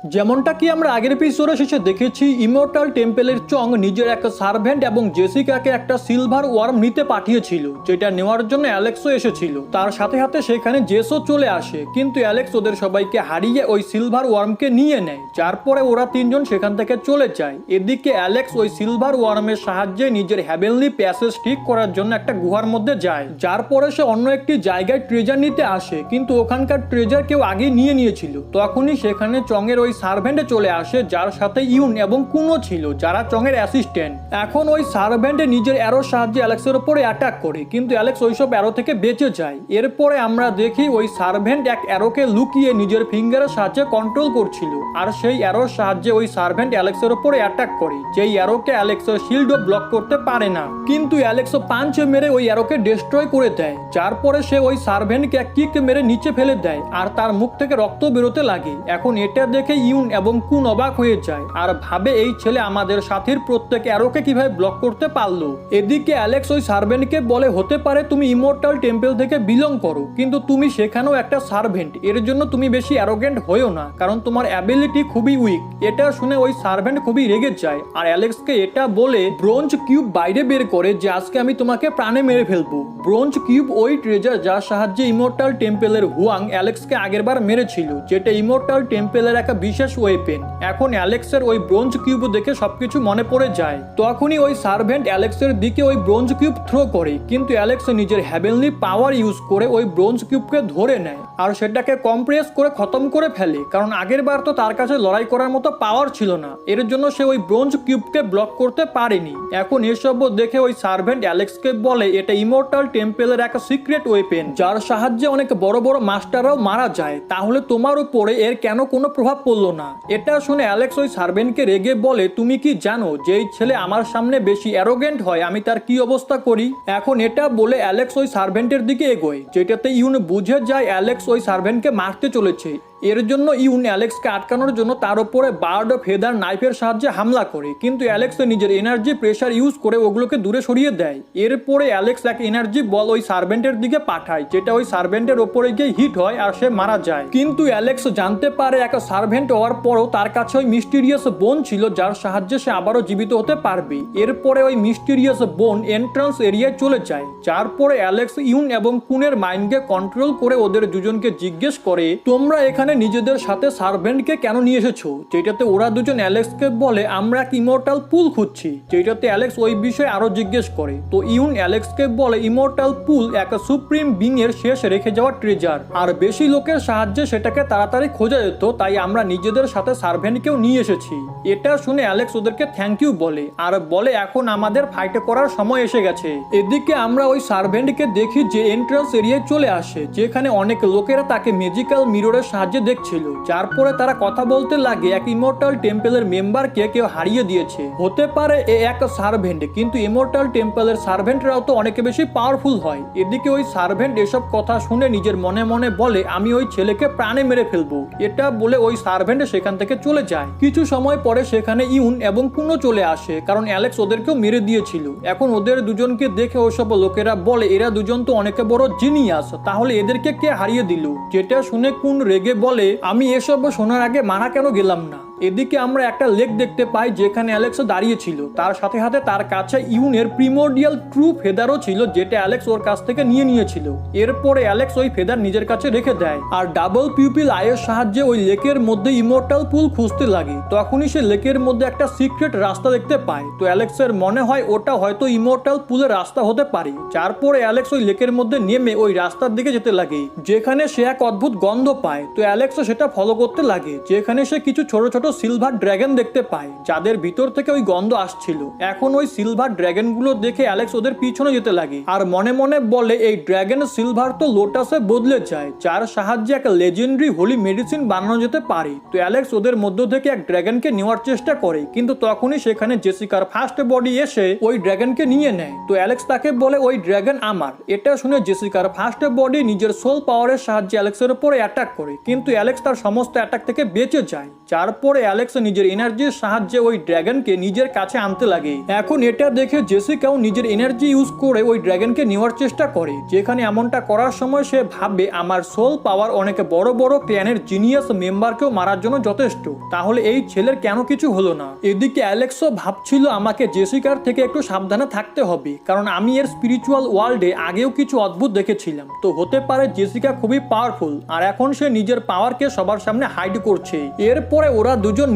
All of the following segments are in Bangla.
যেমনটা কি আমরা আগের এপিসোডে শেষে দেখেছি, ইমর্টাল টেম্পলের চং নিজের একটা সার্ভেন্ট এবং জেসিকাকে একটা সিলভার ওয়ার্ম নিতে পাঠিয়েছিল, যেটা নেওয়ার জন্য অ্যালেক্সও এসেছিল। তার সাথে সাথে সেখানে জেসও চলে আসে, কিন্তু অ্যালেক্স ওদের সবাইকে হারিয়ে ওই সিলভার ওয়ার্মকে নিয়ে নেয়, যার পরে ওরা তিনজন সেখান থেকে চলে যায়। এদিকে অ্যালেক্স ওই সিলভার ওয়ার্মের সাহায্যে নিজের হ্যাভেনলি প্যাসেজ ঠিক করার জন্য একটা গুহার মধ্যে যায়, যার পরে সে অন্য একটি জায়গায় ট্রেজার নিতে আসে, কিন্তু ওখানকার ট্রেজার কেউ আগে নিয়েছিল। তখনই সেখানে চঙের ওই সার্ভেন্টে চলে আসে, যার সাথে ইউন এবং কুনো ছিল, যারা চঙের অ্যাসিস্ট্যান্ট। এখন ওই সার্ভেন্টে নিজের অ্যারোর সাহায্যে অ্যালেক্সের উপরে অ্যাটাক করে, কিন্তু অ্যালেক্স ওইসব অ্যারো থেকে বেঁচে যায়। এরপরে আমরা দেখি ওই সার্ভেন্ট এক অ্যারোকে লুকিয়ে নিজের ফিঙ্গারের সাহায্যে কন্ট্রোল করছিল, আর সেই অ্যারোর সাহায্যে ওই সার্ভেন্ট অ্যালেক্সের উপরে অ্যাটাক করে, যেই অ্যারোকে অ্যালেক্সের শিল্ডও ব্লক করতে পারে না। কিন্তু অ্যালেক্সও পাঞ্চ মেরে ওই অ্যারোকে ডিস্ট্রয় করে দেয়, যার পরে সে ওই সার্ভেন্টকে এক কিক মেরে নিচে ফেলে দেয়, আর তার মুখ থেকে রক্ত বেরোতে লাগে। এখন এটা দেখে ইউন এবং কুন অবাক হয়ে যায় আর ভাবে এই ছেলে আমাদের সাথীর প্রত্যেক অ্যারোকে কিভাবে ব্লক করতে পারলো। এদিকে অ্যালেক্স ওই সার্ভেন্টকে বলে, হতে পারে তুমি ইমর্টাল টেম্পল থেকে বিলং করো, কিন্তু তুমি সেখানেও একটা সার্ভেন্ট, এর জন্য তুমি বেশি অ্যারোগেন্ট হয়েও না, কারণ তোমার অ্যাবিলিটি খুবই উইক। এটা শুনে ওই সার্ভেন্ট খুবই রেগে যায় আর অ্যালেক্সকে এটা বলে ব্রোঞ্জ কিউব বাইরে বের করে যে আজকে আমি তোমাকে প্রাণে মেরে ফেলবো। ব্রোঞ্জ কিউব ওই ট্রেজার যার সাহায্যে ইমর্টাল টেম্পলের হুয়াং অ্যালেক্সকে আগেরবার মেরেছিল, যেটা ইমর্টাল টেম্পলের একটা বিশেষ ওয়েপেন। এখন অ্যালেক্সের ওই ব্রোঞ্জ কিউব দেখে সবকিছু মনে পড়ে যায়। তখনই ওই সার্ভেন্ট অ্যালেক্সের দিকে ওই ব্রোঞ্জ কিউব থ্রো করে, কিন্তু অ্যালেক্স নিজের হ্যাভেনলি পাওয়ার ইউজ করে ওই ব্রোঞ্জ কিউবকে ধরে নেয় আর সেটাকে কম্প্রেস করে খতম করে ফেলে, কারণ আগের বার তো তার কাছে লড়াই করার মতো পাওয়ার ছিল না, এর জন্য সে ওই ব্রোঞ্জ কিউবকে ব্লক করতে পারেনি। এখন এসব দেখে ওই সার্ভেন্ট অ্যালেক্সকে বলে এটা ইমর্টাল টেম্পলের একটা সিক্রেট ওয়েপেন, যার সাহায্যে অনেক বড় বড় মাস্টাররাও মারা যায়, তাহলে তোমার উপরে এর কেন কোনো প্রভাব পড়লো না? এটা শুনে অ্যালেক্স ওই সার্ভেন্টকে রেগে বলে, তুমি কি জানো যেই ছেলে আমার সামনে বেশি অ্যারোগেন্ট হয় আমি তার কি অবস্থা করি? এখন এটা বলে অ্যালেক্স ওই সার্ভেন্টের দিকে এগোয়, যেটাতে ইউন বুঝে যায় অ্যালেক্স ওই সার্ভেন্টকে মারতে চলেছে। এর জন্য ইউন অ্যালেক্সকে আটকানোর জন্য তার উপরে বার্ড অফ ফেদার নাইফের সাহায্যে হামলা করে, কিন্তু অ্যালেক্স নিজের এনার্জি প্রেসার ইউজ করে ওগুলোকে দূরে সরিয়ে দেয়। এরপরে অ্যালেক্স এক এনার্জি বল ওই সার্ভেন্টের দিকে পাঠায়, যেটা ওই সার্ভেন্টের ওপরে গিয়ে হিট হয় আর সে মারা যায়। কিন্তু অ্যালেক্স জানতে পারে একটা সার্ভেন্ট হওয়ার পরও তার কাছে ওই মিস্টিরিয়াস বোন ছিল, যার সাহায্যে সে আবারও জীবিত হতে পারবে। এরপরে ওই মিস্টিরিয়াস বোন এন্ট্রান্স এরিয়ায় চলে যায়, যার পরে অ্যালেক্স ইউন এবং কুনের মাইন্ডকে কন্ট্রোল করে ওদের দুজনকে জিজ্ঞেস করে, তোমরা এখানে নিজেদের সাথে সার্ভেন্টকে কেন নিয়ে এসেছো? যেটাতে ওরা দুজন অ্যালেক্সকে বলে আমরা এক ইমর্টাল পুল খুঁজছি, যেটাতে অ্যালেক্স ওই বিষয়ে আরো জিজ্ঞেস করে। তো ইউন অ্যালেক্সকে বলে ইমর্টাল পুল একটা সুপ্রিম বিং এর শেষ রেখে যাওয়া ট্রেজার, আর বেশি লোকের সাহায্যে সেটাকে তাড়াতাড়ি খোঁজা যেত, তাই আমরা নিজেদের সাথে সার্ভেন্টকেও নিয়ে এসেছি। এটা শুনে অ্যালেক্স ওদেরকে থ্যাংক ইউ বলে আর বলে এখন আমাদের ফাইট করার সময় এসে গেছে। এদিকে আমরা ওই সার্ভেন্টকে দেখি যে এন্ট্রান্স এরিয়ায় চলে আসে, যেখানে অনেক লোকেরা তাকে ম্যাজিক্যাল মিররের সাহায্যে দেখছিল, যার পরে তারা কথা বলতে লাগে এক ইমর্টাল টেম্পলের মেম্বারকে কেউ হারিয়ে দিয়েছে, হতে পারে এ এক সার্ভেন্ট, কিন্তু ইমর্টাল টেম্পলের সার্ভেন্টরাও তো অনেক বেশি পাওয়ারফুল হয়। এদিকে ওই সার্ভেন্ট এসব কথা শুনে নিজের মনে মনে বলে আমি ওই ছেলেকে প্রাণে মেরে ফেলবো। এটা বলে ওই সার্ভেন্ট সেখান থেকে চলে যায়। কিছু সময় পরে সেখানে ইউন এবং কুনো চলে আসে, কারণ অ্যালেক্স ওদেরকেও মেরে দিয়েছিল। এখন ওদের দুজনকে দেখে ওইসব লোকেরা বলে এরা দুজন তো অনেক বড় জিনিয়াস, তাহলে এদেরকে কে হারিয়ে দিল? যেটা শুনে কুন রেগে বলে আমি এসব শোনার আগে মারা কেন গেলাম না? এদিকে আমরা একটা লেক দেখতে পাই যেখানে অ্যালেক্স দাঁড়িয়ে ছিল, তার সাথে সাথে তার কাছে ইউনের প্রিমোর্ডিয়াল ট্রু ফেদারও ছিল, যেটা অ্যালেক্স ওর কাছ থেকে নিয়েছিল। এরপরে অ্যালেক্স ওই ফেদার নিজের কাছে রেখে দেয় আর ডাবল পিউপিল আইয়ের সাহায্যে ওই লেকের মধ্যে ইমর্টাল পুল খুঁজতে লাগে। তখনই সে লেকের মধ্যে একটা সিক্রেট রাস্তা দেখতে পায়, তো অ্যালেক্সের মনে হয় ওটা হয়তো ইমর্টাল পুলের রাস্তা হতে পারে। তারপরে অ্যালেক্স ওই লেকের মধ্যে নেমে ওই রাস্তার দিকে যেতে লাগে, যেখানে সে এক অদ্ভুত গন্ধ পায়। তো অ্যালেক্স সেটা ফলো করতে লাগে, যেখানে সে কিছু ছোট ছোট সিলভার ড্রাগন দেখতে পায়, যাদের ভিতর থেকে ওই গন্ধ আসছিল। এখন ওই সিলভার ড্রাগন গুলো দেখে অ্যালেক্স ওদের পিছনে যেতে লাগে আর মনে মনে বলে এই ড্রাগন সিলভার তো লোটাসে বদলে যায়, যার সাহায্যে এক লেজেন্ডারি হোলি মেডিসিন বানানো যেতে পারে। তো অ্যালেক্স ওদের মধ্য থেকে এক ড্রাগনকে নেওয়ার চেষ্টা করে, কিন্তু তখনই সেখানে জেসিকার ফার্স্ট বডি এসে ওই ড্রাগনকে নিয়ে নেয়। তো অ্যালেক্স তাকে বলে ওই ড্রাগন আমার। এটা শুনে জেসিকার ফার্স্ট বডি নিজের সোল পাওয়ারের সাহায্যে অ্যালেক্সের উপরে অ্যাটাক করে, কিন্তু অ্যালেক্স তার সমস্ত অ্যাটাক থেকে বেঁচে যায়। যার পরে অ্যালেক্স নিজের এনার্জির সাহায্যে ওই ড্রাগনকে নিজের কাছে আনতে লাগে। এখন এটা দেখে জেসিকাও নিজের এনার্জি ইউজ করে ওই ড্রাগনকে নেওয়ার চেষ্টা করে, যেখানে এমনটা করার সময় সে ভাবে আমার সোল পাওয়ার অনেক বড় বড় ক্ল্যানের জিনিয়াস মেম্বারকেও মারার জন্য যথেষ্ট, তাহলে এই ছেলের কেন কিছু হলো না। এদিকে অ্যালেক্সও ভাবছিল আমাকে জেসিকার থেকে একটু সাবধানে থাকতে হবে, কারণ আমি এর স্পিরিচুয়াল ওয়ার্ল্ডে আগেও কিছু অদ্ভুত দেখেছিলাম, তো হতে পারে জেসিকা খুবই পাওয়ারফুল আর এখন সে নিজের পাওয়ারকে সবার সামনে হাইড করছে। এরপরে ওরা দুজন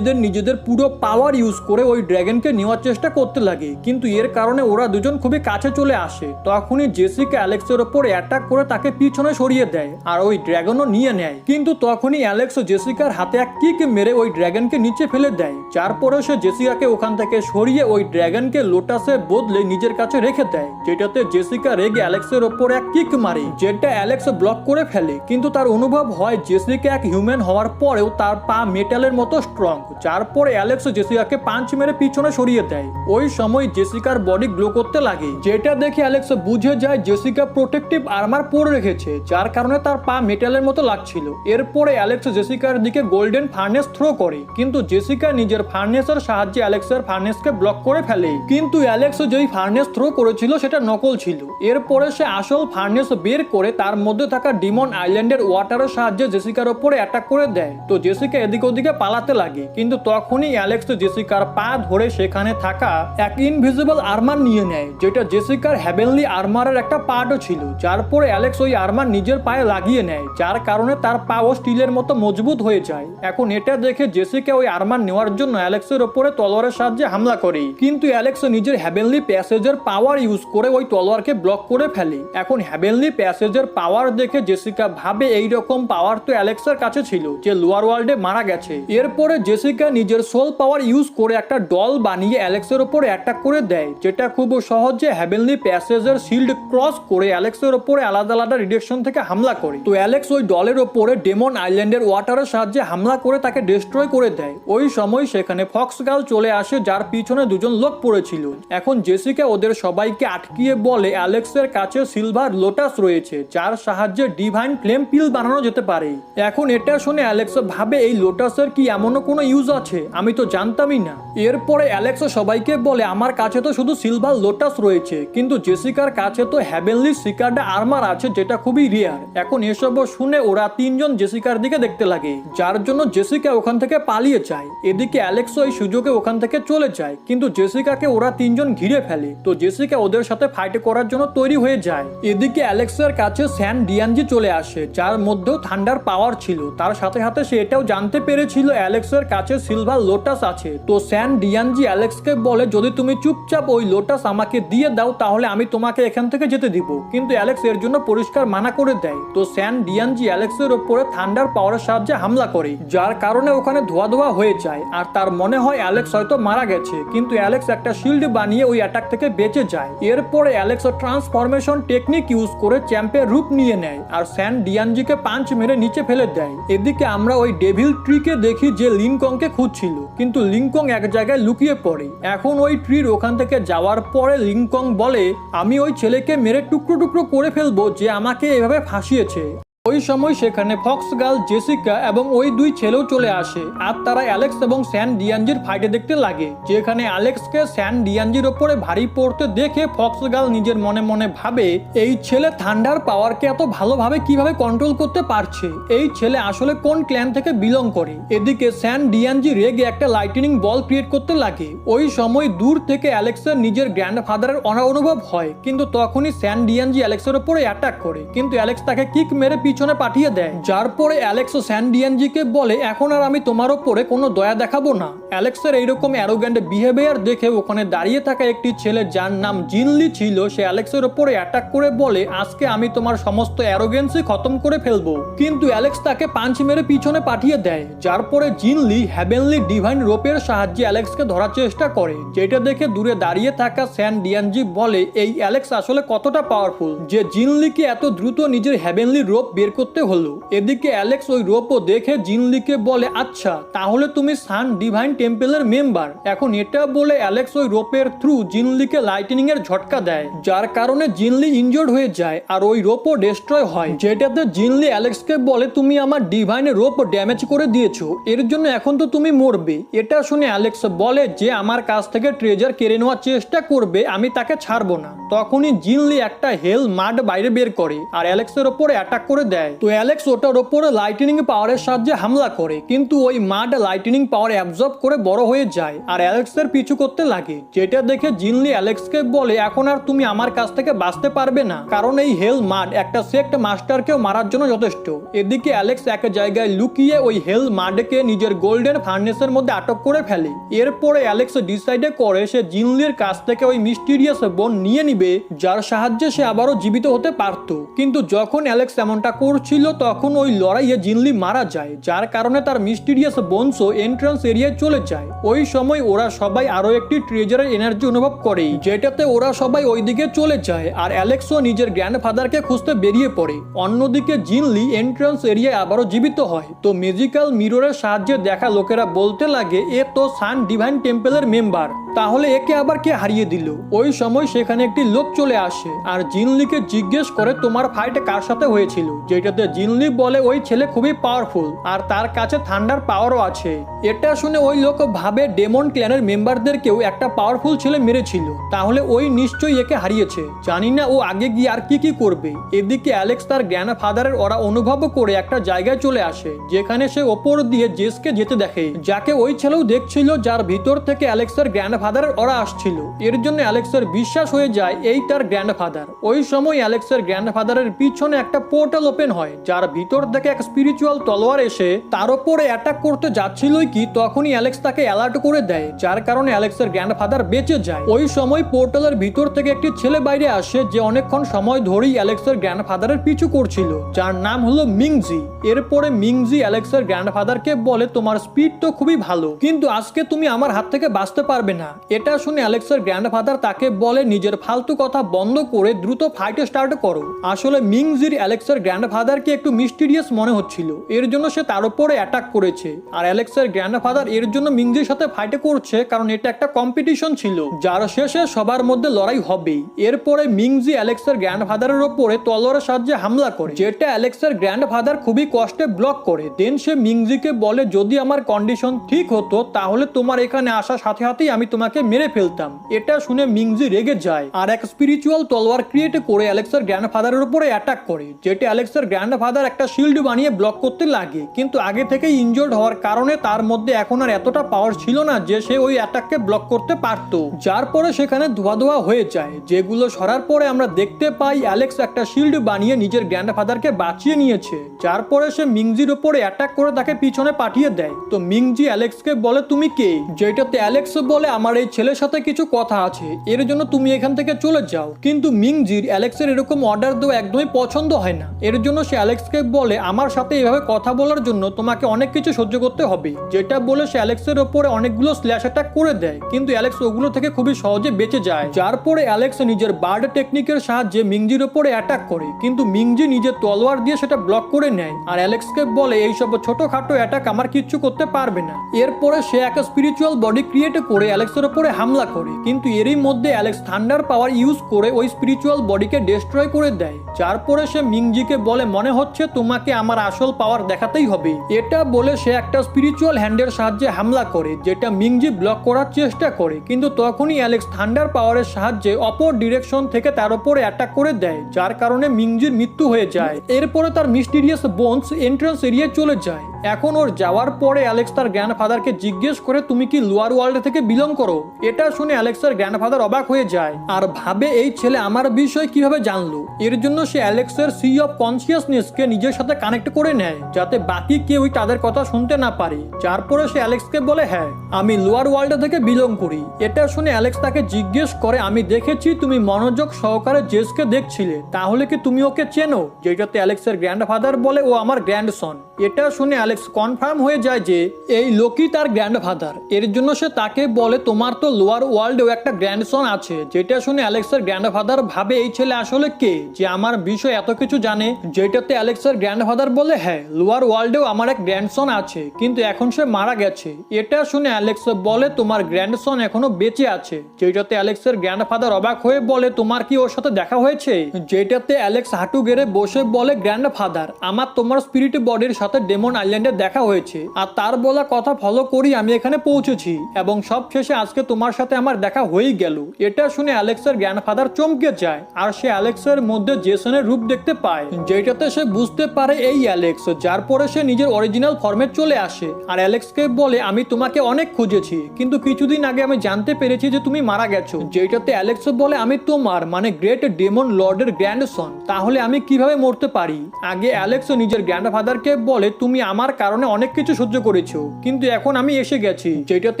নিজেদের পুরো পাওয়ার ইউজ করে ওই ড্রাগনকে নেওয়ার চেষ্টা করতে লাগে, কিন্তু এর কারণে ওরা দুজন খুবই কাছে চলে আসে। তখনই জেসিকা অ্যালেক্সের ওপর অ্যাটাক করে তাকে পিছনে সরিয়ে দেয় আর ওই ড্রাগনও নিয়ে নেয়, কিন্তু তখনই অ্যালেক্স জেসিকার হাতে এক কিক মেরে ওই ড্রাগনকে নিচে ফেলে দেয়, যার পরে সে জেসিকাকে ওখান থেকে সরিয়ে ওই ড্রাগনকে লোটাসে বদলে নিজের কাছে রেখে দেয়, যেটাতে জেসিকা রেগে অ্যালেক্সের ওপর এক কিক মারে, যেটা অ্যালেক্স ব্লক করে ফেলে। কিন্তু তার অনুভব হয় জেসিকা এক হিউম্যান হওয়ার পরেও তার পা মেটালের মতো স্ট্রং, যার পরে অ্যালেক্স জেসিকাকে পাঞ্চ মেরে পিছনে সরিয়ে দেয়। ওই সময় জেসিকার বডি গ্লো করতে লাগে, যেটা দেখে অ্যালেক্স বুঝে যায় জেসিকা প্রোটেক্টিভ আর্মার পরে রেখেছে, যার কারণে তার পা মেটালের মতো লাগছিল। এরপরে অ্যালেক্স জেসিকার দিকে গোল্ডেন ফার্নেস থ্রো করে, কিন্তু জেসিকা নিজের ফার্নেসের সাহায্যে অ্যালেক্সের ফার্নেসকে ব্লক করে ফেলে, কিন্তু অ্যালেক্স যেই ফার্নেস থ্রো করেছিল সেটা নকল ছিল। এরপরে সে আসল ফার্নেস বের করে তার মধ্যে থাকা ডিমন আইল্যান্ডের ওয়াটারের সাহায্যে জেসিকার উপরে অ্যাটাক করে দেয়, তো জেসিকা এদিক ওদিকে পালাতে লাগে, কিন্তু তখনই অ্যালেক্স জেসিকার পা ধরে সেখানে থাকা এক ইনভিজিবল আর্মার নিয়ে নেয়, যেটা জেসিকার হেভেনলি আর্মারের একটা পার্টও ছিল, যার পরে অ্যালেক্স ওই আর্মার নিজের পায়ে লাগিয়ে নেয়, যার কারণে তার পাও স্টিলের মতো মজবুত হয়ে যায়। এখন এটা দেখে জেসিকা ওই আর্মার নেওয়ার জন্য অ্যালেক্সের উপরে তলোয়ারের সাহায্যে হামলা করে, কিন্তু অ্যালেক্স নিজের হেভেনলি প্যাসেজের পাওয়ার ইউজ করে ওই তলোয়ারকে ব্লক করে ফেলে। এখন হেভেনলি প্যাসেজের পাওয়ার দেখে জেসিকা ভাবে এইরকম পাওয়ার তো অ্যালেক্সের কাছে ছিল যে লোয়ার ওয়ার্ল্ডে মারা গেছে। এরপরে জেসিকা নিজের সোল পাওয়ার ইউজ করে একটা ডল বানিয়ে অ্যালেক্সের উপরে অ্যাটাক করে দেয়, যেটা খুব সহজে হেভেনলি প্যাসেজের শিল্ড ক্রস করে অ্যালেক্সের উপরে আলাদা আলাদা ডিরেকশন থেকে হামলা করে। তো অ্যালেক্স ওই ডলের উপরে ডেমন আইল্যান্ডের ওয়াটারের সাহায্যে হামলা করে তাকে ডিস্ট্রয় করে দেয়। ওই সময় সেখানে ফক্স গার্ল চলে আসে, যার পিছনে দুজন লোক পড়েছিল। এখন জেসিকা ওদের সবাইকে আটকিয়ে বলে অ্যালেক্সের কাছে সিলভার লোটাস রয়েছে, যার সাহায্যে ডিভাইন ফ্লেম পিল বানানো যেতে পারে। এখন এটা শুনে অ্যালেক্স ভাবে এই লোটাসের কি এমনও কোনো ইউজ আছে, আমি তো জানতামই না। এরপরে অ্যালেক্স সবাইকে বলে আমার কাছে তো শুধু সিলভার লোটাস রয়েছে, কিন্তু জেসিকার কাছে তো হেভেনলি সিকার্ড আর্মার আছে, যেটা খুবই রিয়ার। এখন এসব শুনে ওরা তিনজন জেসিকার দিকে দেখতে লাগে, যার জন্য জেসিকা ওখান থেকে পালিয়ে যায়। এদিকে অ্যালেক্স ওই সুযোগে ওখান থেকে চলে যায়, কিন্তু জেসিকাকে ওরা তিনজন ঘিরে ফেলে, তো জেসিকা ওদের সাথে ফাইট করার জন্য তৈরি হয়ে যায়। এদিকে অ্যালেক্সের কাছে স্যান ডিয়ানজি চলে আসে, যার মধ্যেও থান্ডার পাওয়ার ছিল। তার সাথে সাথে সে এটাও জানতে পেরেছিল অ্যালেক্সের কাছে সিলভার লোটাস আছে। তো স্যান ডিয়ানজি অ্যালেক্সকে বলে যদি তুমি চুপচাপ ওই লোটাস আমাকে দিয়ে দাও তাহলে আমি তোমাকে এখান থেকে যেতে দিব, কিন্তু অ্যালেক্স এর জন্য পরিষ্কার মানা করে দেয়। তো স্যান ডিয়ানজি অ্যালেক্সের উপরে থান্ডার পাওয়ারের সাহায্যে হামলা করে, যার কারণে ওখানে ধোয়া ধোয়া হয়ে যায় আর তার মনে হয় অ্যালেক্স হয়তো মারা গেছে, কিন্তু অ্যালেক্স একটা শিল্ড বানিয়ে ওই অ্যাটাক থেকে বেঁচে যায়। এরপরে অ্যালেক্স ট্রান্সফরমেশন টেকনিক ইউজ করে চ্যাম্পের রূপ নিয়ে নেয় আর স্যান ডিয়ানজিকে পাঞ্চ মেরে নিচে ফেলে দেয়। এদিকে আমরা ওই ডেভিল ট্রিকে দেখি যে লিংকংকে খুঁজছিল, কিন্তু লিংকং এক জায়গায় লুকিয়ে পড়ে। এখন ওই ট্রির ওখান থেকে যাওয়ার পরে লিংকং বলে আমি ওই ছেলেকে মেরে টুকরো টুকরো করে ফেলবো যে আমাকে এভাবে ফাঁসিয়েছে। ওই সময় সেখানে ফক্স গার্ল, জেসিকা এবং ওই দুই ছেলেও চলে আসে আর তারা অ্যালেক্স এবং স্যান ডিয়ানজির ফাইটে দেখতে লাগে, যেখানে অ্যালেক্সকে স্যান ডিয়ানজির ওপরে ভারী পড়তে দেখে ফক্স গার্ল নিজের মনে মনে ভাবে এই ছেলে থান্ডার পাওয়ারকে এত ভালোভাবে কিভাবে কন্ট্রোল করতে পারছে, এই ছেলে আসলে কোন ক্ল্যান থেকে বিলং করে। এদিকে স্যান ডিয়ানজি রেগে একটা লাইটনিং বল ক্রিয়েট করতে লাগে। ওই সময় দূর থেকে অ্যালেক্সের নিজের গ্র্যান্ডফাদারের অনুভব হয়, কিন্তু তখনই স্যান ডিয়ানজি অ্যালেক্সের উপরে অ্যাটাক করে, কিন্তু অ্যালেক্স তাকে কিক মেরে পিছনে পাঠিয়ে দেয়, যার পরে অ্যালেক্স স্যান ডিয়ানজিকে বলে এখন আর আমি তোমার উপরে কোনো দয়া দেখাবো না। অ্যালেক্সের এইরকম অ্যারোগ্যান্ট বিহেভিয়ার দেখে ওখানে দাঁড়িয়ে থাকা একটি ছেলে যার নাম জিনলি ছিল, সে অ্যালেক্সের উপরে অ্যাটাক করে বলে আজকে আমি তোমার সমস্ত অ্যারোগেন্সি খতম করে ফেলবো, কিন্তু অ্যালেক্স তাকে পাঞ্চ মেরে পিছনে পাঠিয়ে দেয়। যার পরে জিনলি হেভেনলি ডিভাইন রোপের সাহায্যে অ্যালেক্সকে ধরার চেষ্টা করে, যেটা দেখে দূরে দাঁড়িয়ে থাকা স্যান ডিয়ানজি বলে এই অ্যালেক্স আসলে কতটা পাওয়ারফুল যে জিনলিকে এত দ্রুত নিজের হেভেনলি রোপ বের বের করতে হলো। এদিকে অ্যালেক্স ওই রোপও দেখে জিনলিকে বলে, আচ্ছা তাহলে তুমি সান ডিভাইন টেম্পলের মেম্বার। এখন এটা বলে অ্যালেক্স ওই রোপের থ্রু জিনলিকে লাইটনিং এর ঝটকা দেয়, যার কারণে জিনলি ইনজোর্ড হয়ে যায় আর ওই রোপও ডিস্ট্রয় হয়। যেটাতে জিনলি অ্যালেক্সকে বলে, তুমি আমার ডিভাইন রোপ ড্যামেজ করে দিয়েছো, এর জন্য এখন তো তুমি মরবে। এটা শুনে অ্যালেক্স বলে যে আমার কাছ থেকে ট্রেজার কেড়ে নেওয়ার চেষ্টা করবে আমি তাকে ছাড়বো না। তখনই জিনলি একটা হেল মাড বাইরে বের করে আর অ্যালেক্সের ওপরে অ্যাটাক করে দেয়। তো অ্যালেক্স ওটার ওপরে লাইটনিং পাওয়ারের সাহায্যে হামলা করে, কিন্তু ওই মাড লাইটনিং পাওয়ার অ্যাবজর্ব করে বড় হয়ে যায় আর অ্যালেক্সের পিছু করতে লাগে। যেটা দেখে জিনলি অ্যালেক্সকে বলে, এখন আর তুমি আমার কাছ থেকে বাঁচতে পারবে না, কারণ এই হেল মাড একটা সেক্ট মাস্টারকেও মারার জন্য যথেষ্ট। এদিকে অ্যালেক্স এক জায়গায় লুকিয়ে ওই হেল মাডকে নিজের গোল্ডেন ফার্নেসের মধ্যে আটক করে ফেলে। এরপরে অ্যালেক্স ডিসাইডে করে সে জিনলির কাছ থেকে ওই মিস্টিরিয়াস বোন নিয়ে নিবে, যার সাহায্যে সে আবারও জীবিত হতে পারত। কিন্তু যখন অ্যালেক্স এমনটা করছিল তখন ওই লড়াইয়ে জিনলি মারা যায়, যার কারণে তার মিস্টিরিয়াস বোনসও এন্ট্রান্স এরিয়ায় চলে যায়। ওই সময় ওরা সবাই আরো একটি ট্রেজারের এনার্জি অনুভব করে, যেটাতে ওরা সবাই ওইদিকে চলে যায় আর অ্যালেক্সও নিজের গ্র্যান্ডফাদারকে খুঁজতে বেরিয়ে পড়ে। অন্যদিকে জিনলি এন্ট্রান্স এরিয়ায় আবারও জীবিত হয়। তো ম্যাজিক্যাল মিররের সাহায্যে দেখা লোকেরা বলতে লাগে, এ তো সান ডিভাইন টেম্পলের মেম্বার, তাহলে একে আবার কে হারিয়ে দিল। ওই সময় সেখানে একটি লোক চলে আসে আর জিনলিকে জিজ্ঞেস করে, তোমার ফাইট কার সাথে হয়েছিল? যেটাতে জিনলি বলে, ওই ছেলে খুবই পাওয়ারফুল আর তার কাছে থান্ডার পাওয়ারও আছে। এটা শুনে ওই লোক ভাবে ডেমন ক্ল্যানের মেম্বারদেরকেও একটা পাওয়ারফুল ছেলে মেরেছিল, তাহলে ওই নিশ্চয়ই একে হারিয়েছে। জানি না ও আগে গিয়ে আর কি করবে। এদিকে অ্যালেক্স তার গ্র্যান্ডফাদারের ওরা অনুভব করে একটা জায়গায় চলে আসে, যেখানে সে ওপর দিয়ে জেসকে যেতে দেখে, যাকে ওই ছেলেও দেখছিল, যার ভিতর থেকে অ্যালেক্সের গ্র্যান্ডফাদারের ওরা আসছিল। এর জন্য অ্যালেক্সের বিশ্বাস হয়ে যায় এই তার গ্র্যান্ডফাদার। ওই সময় অ্যালেক্সের গ্র্যান্ডফাদারের পিছনে একটা পোর্টাল ওপেন হয়, যার ভিতর থেকে এক স্পিরিচুয়াল তলোয়ার এসে তার উপরে অ্যাটাক করতে যাচ্ছিলই কি তখনই অ্যালেক্স তাকে অ্যালার্ট করে দেয়, যার কারণে অ্যালেক্সের গ্র্যান্ডফাদার বেঁচে যায়। ওই সময় পোর্টালের ভিতর থেকে একটি ছেলে বাইরে আসে, যে অনেকক্ষণ সময় ধরেই অ্যালেক্সের গ্র্যান্ডফাদারের পিছু করছিল, যার নাম হলো মিংজি। এরপরে মিংজি অ্যালেক্সের গ্র্যান্ডফাদারকে বলে, তোমার স্পিড তো খুবই ভালো, কিন্তু আজকে তুমি আমার হাত থেকে বাঁচতে পারবে না। এটা শুনে অ্যালেক্সের গ্র্যান্ডফাদার তাকে বলে, নিজের ফালতু কথা বন্ধ করে দ্রুত ফাইট স্টার্ট করো। আসলে মিংজির অ্যালেক্সের গ্র্যান্ডফাদারকে একটু মিস্টিরিয়াস মনে হচ্ছিল, এর জন্য সে তার উপরে অ্যাটাক করেছে। আর অ্যালেক্সের গ্র্যান্ডফাদার এর জন্য মিংজির সাথে ফাইট করছে, কারণ এটা একটা কম্পিটিশন ছিল, যার শেষে সবার মধ্যে লড়াই হবেই। এরপরে মিংজি অ্যালেক্সের গ্র্যান্ডফাদারের উপরে তলোয়ারের সাহায্যে হামলা করে, যেটা অ্যালেক্সের গ্র্যান্ডফাদার খুবই কষ্টে ব্লক করে। দেন সে মিংজিকে বলে, যদি আমার কন্ডিশন ঠিক হতো তাহলে তোমার এখানে আসার সাথে সাথেই আমি তোমাকে মেরে ফেলতাম। এটা শুনে মিংজি রেগে যায় আর এক স্পিরিচুয়াল তলোয়ার ক্রিয়েট করে অ্যালেক্সের গ্র্যান্ডফাদারের উপরে অ্যাটাক করে, যেটা অ্যালেক্সের গ্র্যান্ডফাদার একটা শিল্ড বানিয়ে ব্লক করতে লাগে। কিন্তু আগে থেকেই ইনজোর্ড হওয়ার কারণে তার মধ্যে এখন আর এতটা পাওয়ার ছিল না যে সে ওই অ্যাটাককে ব্লক করতে পারত, যার পরে সেখানে ধোয়া ধোয়া হয়ে যায়। যেগুলো সরার পরে আমরা দেখতে পাই অ্যালেক্স একটা শিল্ড বানিয়ে নিজের গ্র্যান্ডফাদারকে বাঁচিয়ে নিয়েছে, যার পরে সে মিংজির উপরে অ্যাটাক করে তাকে পিছনে পাঠিয়ে দেয়। তো মিংজি অ্যালেক্সকে বলে, তুমি কে? যেটাতে অ্যালেক্স বলে, আমার এই ছেলের সাথে কিছু কথা আছে, এর জন্য তুমি এখান থেকে চলে যাও। কিন্তু মিংজির অ্যালেক্সের এরকম অর্ডার দেওয়া একদমই পছন্দ হয় না, এর জন্য সে অ্যালেক্সকে বলে, আমার সাথে এভাবে কথা বলার জন্য তোমাকে অনেক কিছু সহ্য করতে হবে। যেটা বলে সে অ্যালেক্সের উপরে অনেকগুলো স্ল্যাশ অ্যাটাক করে দেয়, কিন্তু অ্যালেক্স ওগুলো থেকে খুবই সহজে বেঁচে যায়। যার পরে অ্যালেক্স নিজের বার্ড টেকনিকের সাহায্যে মিংজির উপরে অ্যাটাক করে, কিন্তু মিংজি নিজের তলোয়ার দিয়ে সেটা ব্লক করে নেয় আর অ্যালেক্সকে বলে, এইসব ছোটখাটো অ্যাটাক আমার কিচ্ছু করতে পারবে না। এরপরে সে একটা স্পিরিচুয়াল বডি ক্রিয়েট করে অ্যালেক্সের উপরে হামলা করে, কিন্তু এরই মধ্যে অ্যালেক্স থান্ডার পাওয়ার ইউজ করে ওই স্পিরিচুয়াল বডিকে ডিস্ট্রয় করে দেয়। যার পরে সে মিংজিকে বলে, মনে হচ্ছে তোমাকে আমার আসল পাওয়ার দেখাতেই হবে। এটা বলে সে একটা স্পিরিচুয়াল হ্যান্ডের সাহায্যে হামলা করে, যেটা মিংজি ব্লক করার চেষ্টা করে, কিন্তু তখনই অ্যালেক্স থান্ডার পাওয়ারের সাহায্যে অপর ডিরেকশন থেকে তার উপরে অ্যাটাক করে দেয়, যার কারণে মিংজির মৃত্যু হয়ে যায়। এরপরে তার মিস্টিরিয়াস বোনস এন্ট্রান্স এরিয়ায় চলে যায়। এখন ওর যাওয়ার পরে অ্যালেক্স তার গ্র্যান্ডফাদারকে জিজ্ঞেস করে, তুমি কি লোয়ার ওয়ার্ল্ড থেকে বিলং করো? এটা শুনে অ্যালেক্সের গ্র্যান্ডফাদার অবাক হয়ে যায় আর ভাবে, এই ছেলে আমার বিষয় কিভাবে জানলো। এর জন্য সে অ্যালেক্সের সি অফ কনসিয়াসনেসকে নিজের সাথে কানেক্ট করে নেয়, যাতে বাকি কেউই তাদের কথা শুনতে না পারে। যার পরে সে অ্যালেক্সকে বলে, হ্যাঁ আমি লোয়ার ওয়ার্ল্ড থেকে বিলং করি। এটা শুনে অ্যালেক্স তাকে জিজ্ঞেস করে, আমি দেখেছি তুমি মনোযোগ সহকারে জেসকে দেখছিলে, তাহলে কি তুমি ওকে চেনো? যেটাতে অ্যালেক্সের গ্র্যান্ডফাদার বলে, ও আমার গ্র্যান্ডসন। এটা শুনে অ্যালেক্স কনফার্ম হয়ে যায় যে এই লোকই তার গ্র্যান্ডফাদার। এর জন্য সে তাকে বলে তোমার তো লোয়ার ওয়ার্ল্ডেও একটা গ্র্যান্ডসন আছে। যেটা শুনে অ্যালেক্সের গ্র্যান্ডফাদার ভাবে এই ছেলে আসলে কে, যে আমার বিষয় এত কিছু জানে। যেটাতে অ্যালেক্সের গ্র্যান্ডফাদার বলে হ্যাঁ, লোয়ার ওয়ার্ল্ডেও আমার এক গ্র্যান্ডসন আছে, কিন্তু এখন সে মারা গেছে। এটা শুনে অ্যালেক্স বলে তোমার গ্র্যান্ডসন এখনো বেঁচে আছে। যেটাতে অ্যালেক্সের গ্র্যান্ডফাদার অবাক হয়ে বলে তোমার কি ওর সাথে দেখা হয়েছে? যেটাতে অ্যালেক্স হাঁটু গেড়ে বসে বলে গ্র্যান্ডফাদার, আমার তোমার স্পিরিট বডির সাথে ডেমন আইল্যান্ডে দেখা হয়েছে, আর তার বলা কথা ফলো করি আমি এখানে পৌঁছেছি, এবং সব শেষে আজকে তোমার সাথে আমার দেখা হয়েই গেল। এটা শুনে অ্যালেক্সের গ্র্যান্ডফাদার চমকে যায়, আর সে অ্যালেক্সের মধ্যে জেসনের রূপ দেখতে পায়। যেটাতে সে বুঝতে পারে এই অ্যালেক্স, যার পরে সে নিজের অরিজিনাল ফর্মে চলে আসে, আর অ্যালেক্সকে বলে আমি তোমাকে অনেক খুঁজেছি, কিন্তু কিছুদিন আগে আমি জানতে পেরেছি যে তুমি মারা গেছো। যেটাতে অ্যালেক্স বলে আমি তোমার মানে গ্রেট ডেমন লর্ডের গ্র্যান্ডসন, তাহলে আমি কিভাবে মরতে পারি? আগে অ্যালেক্স নিজের গ্র্যান্ডফাদারকে বলে তুমি আমার কারণে অনেক কিছু সহ্য করেছো, কিন্তু এখন আমি এসে গেছি। যেটাতে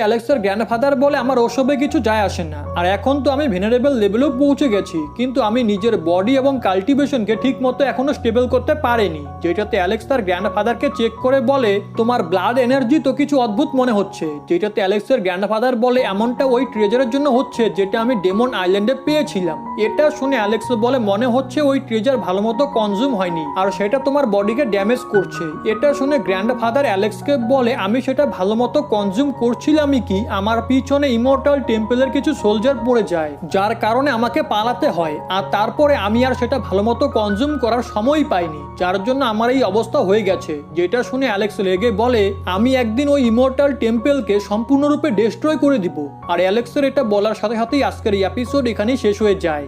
অ্যালেক্সের গ্র্যান্ডফাদার বলে আমার ওসবে কিছু যায় আসে না, আর এখন তো আমি ভেনারেবল লেভেলেও পৌঁছে গেছি, কিন্তু আমি নিজের বডি এবং কাল্টিভেশনকে ঠিক মতো এখনো স্টেবল করতে পারিনি। যেটাতে অ্যালেক্স তার গ্র্যান্ডফাদারকে চেক করে বলে তোমার ব্লাড এনার্জি তো কিছু অদ্ভুত মনে হচ্ছে। যেটাতে অ্যালেক্সের গ্র্যান্ডফাদার বলে এমনটা ওই ট্রেজারের জন্য হচ্ছে যেটা আমি ডেমন আইল্যান্ডে পেয়েছিলাম। এটা শুনে অ্যালেক্স বলে মনে হচ্ছে ওই ট্রেজার ভালো মতো কনজিউম হয়নি, আর সেটা তোমার বডিকে ড্যামেজ করছে। এটা শুনে গ্র্যান্ডফাদার অ্যালেক্সকে বলে আমি সেটা ভালো মতো কনজিউম করছিলামই কি, আমার পিছনে ইমর্টাল টেম্পলের কিছু সোলজার পড়ে যায়, যার কারণে আমাকে পালাতে হয়, আর তারপরে আমি আর সেটা ভালো মতো কনজিউম করার সময় পাইনি, যার জন্য আমার এই অবস্থা হয়ে গেছে। যেটা শুনে অ্যালেক্স রেগে বলে আমি একদিন ওই ইমর্টাল টেম্পলকে সম্পূর্ণরূপে ডিস্ট্রয় করে দিব। আর অ্যালেক্সের এটা বলার সাথে সাথেই আজকের এই এপিসোড এখানেই শেষ হয়ে যায়।